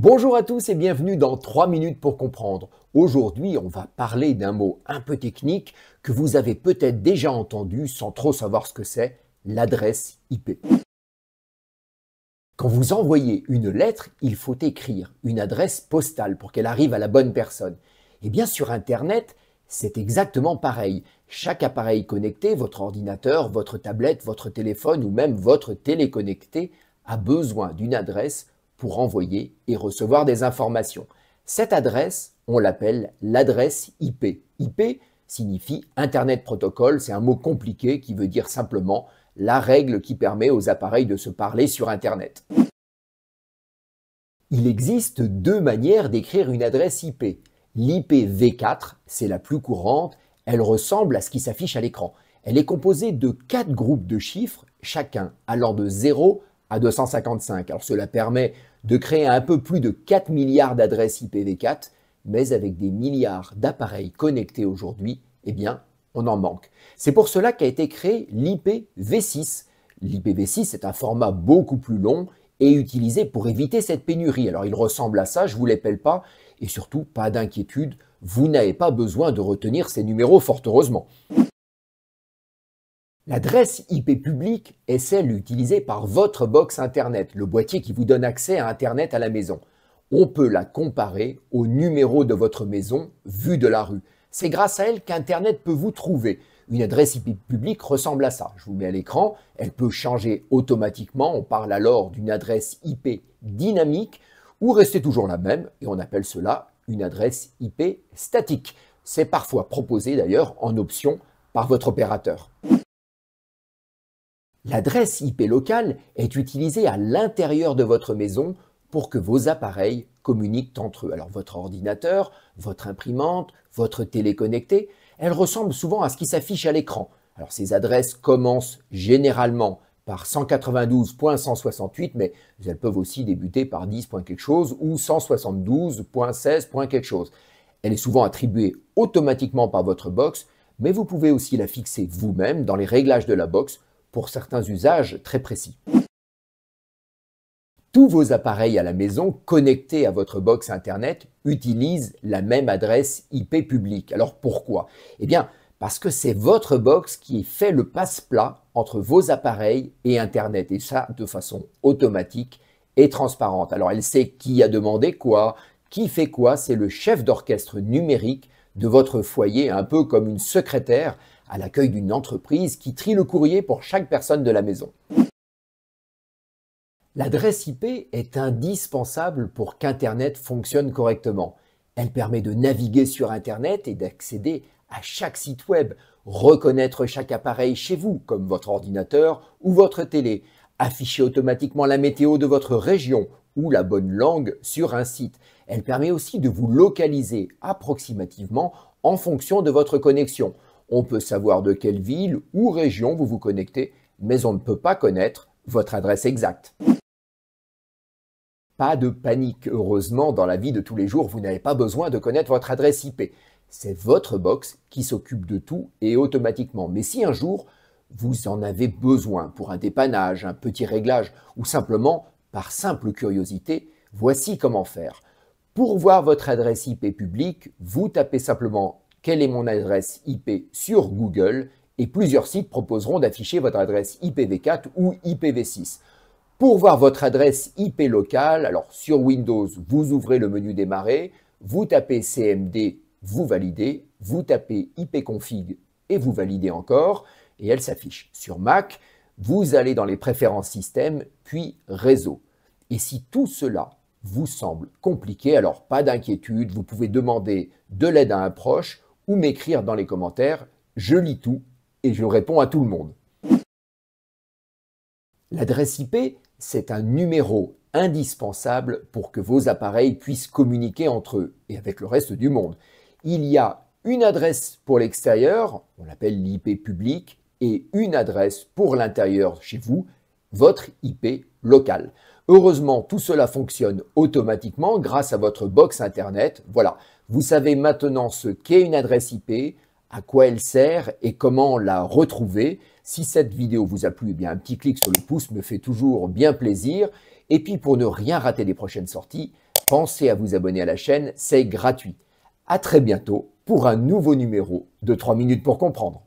Bonjour à tous et bienvenue dans 3 minutes pour comprendre. Aujourd'hui, on va parler d'un mot un peu technique que vous avez peut-être déjà entendu sans trop savoir ce que c'est, l'adresse IP. Quand vous envoyez une lettre, il faut écrire une adresse postale pour qu'elle arrive à la bonne personne. Et bien sur Internet, c'est exactement pareil. Chaque appareil connecté, votre ordinateur, votre tablette, votre téléphone ou même votre téléconnecté a besoin d'une adresse pour envoyer et recevoir des informations. Cette adresse, on l'appelle l'adresse IP. IP signifie Internet Protocol, c'est un mot compliqué qui veut dire simplement la règle qui permet aux appareils de se parler sur Internet. Il existe deux manières d'écrire une adresse IP. L'IPv4, c'est la plus courante, elle ressemble à ce qui s'affiche à l'écran. Elle est composée de 4 groupes de chiffres, chacun allant de 0 à 255. Alors cela permet de créer un peu plus de 4 milliards d'adresses IPv4, mais avec des milliards d'appareils connectés aujourd'hui, eh bien, on en manque. C'est pour cela qu'a été créé l'IPv6. L'IPv6 est un format beaucoup plus long et utilisé pour éviter cette pénurie. Alors il ressemble à ça, je ne vous l'épelle pas, et surtout, pas d'inquiétude, vous n'avez pas besoin de retenir ces numéros fort heureusement. L'adresse IP publique est celle utilisée par votre box Internet, le boîtier qui vous donne accès à Internet à la maison. On peut la comparer au numéro de votre maison vu de la rue. C'est grâce à elle qu'Internet peut vous trouver. Une adresse IP publique ressemble à ça. Je vous mets à l'écran, elle peut changer automatiquement. On parle alors d'une adresse IP dynamique ou rester toujours la même et on appelle cela une adresse IP statique. C'est parfois proposé d'ailleurs en option par votre opérateur. L'adresse IP locale est utilisée à l'intérieur de votre maison pour que vos appareils communiquent entre eux. Alors votre ordinateur, votre imprimante, votre télé connectée, elles ressemblent souvent à ce qui s'affiche à l'écran. Alors ces adresses commencent généralement par 192.168, mais elles peuvent aussi débuter par 10. quelque chose ou 172.16. quelque chose. Elle est souvent attribuée automatiquement par votre box, mais vous pouvez aussi la fixer vous-même dans les réglages de la box pour certains usages très précis. Tous vos appareils à la maison connectés à votre box Internet utilisent la même adresse IP publique. Alors pourquoi? Eh bien, parce que c'est votre box qui fait le passe-plat entre vos appareils et Internet, et ça de façon automatique et transparente. Alors elle sait qui a demandé quoi, qui fait quoi, c'est le chef d'orchestre numérique de votre foyer, un peu comme une secrétaire à l'accueil d'une entreprise qui trie le courrier pour chaque personne de la maison. L'adresse IP est indispensable pour qu'Internet fonctionne correctement. Elle permet de naviguer sur Internet et d'accéder à chaque site web, reconnaître chaque appareil chez vous, comme votre ordinateur ou votre télé, afficher automatiquement la météo de votre région ou la bonne langue sur un site. Elle permet aussi de vous localiser approximativement en fonction de votre connexion. On peut savoir de quelle ville ou région vous vous connectez, mais on ne peut pas connaître votre adresse exacte. Pas de panique, heureusement, dans la vie de tous les jours, vous n'avez pas besoin de connaître votre adresse IP. C'est votre box qui s'occupe de tout et automatiquement. Mais si un jour, vous en avez besoin pour un dépannage, un petit réglage ou simplement par simple curiosité, voici comment faire. Pour voir votre adresse IP publique, vous tapez simplement « Quelle est mon adresse IP » sur Google et plusieurs sites proposeront d'afficher votre adresse IPv4 ou IPv6. Pour voir votre adresse IP locale, alors sur Windows, vous ouvrez le menu Démarrer, vous tapez CMD, vous validez, vous tapez ipconfig et vous validez encore, et elle s'affiche. Sur Mac, vous allez dans les préférences système, puis réseau. Et si tout cela vous semble compliqué, alors pas d'inquiétude, vous pouvez demander de l'aide à un proche ou m'écrire dans les commentaires, je lis tout et je réponds à tout le monde. L'adresse IP, c'est un numéro indispensable pour que vos appareils puissent communiquer entre eux et avec le reste du monde. Il y a une adresse pour l'extérieur, on l'appelle l'IP public, et une adresse pour l'intérieur chez vous, votre IP local. Heureusement, tout cela fonctionne automatiquement grâce à votre box Internet. Voilà, vous savez maintenant ce qu'est une adresse IP, à quoi elle sert et comment la retrouver. Si cette vidéo vous a plu, eh bien un petit clic sur le pouce me fait toujours bien plaisir. Et puis pour ne rien rater des prochaines sorties, pensez à vous abonner à la chaîne, c'est gratuit. À très bientôt pour un nouveau numéro de 3 minutes pour comprendre.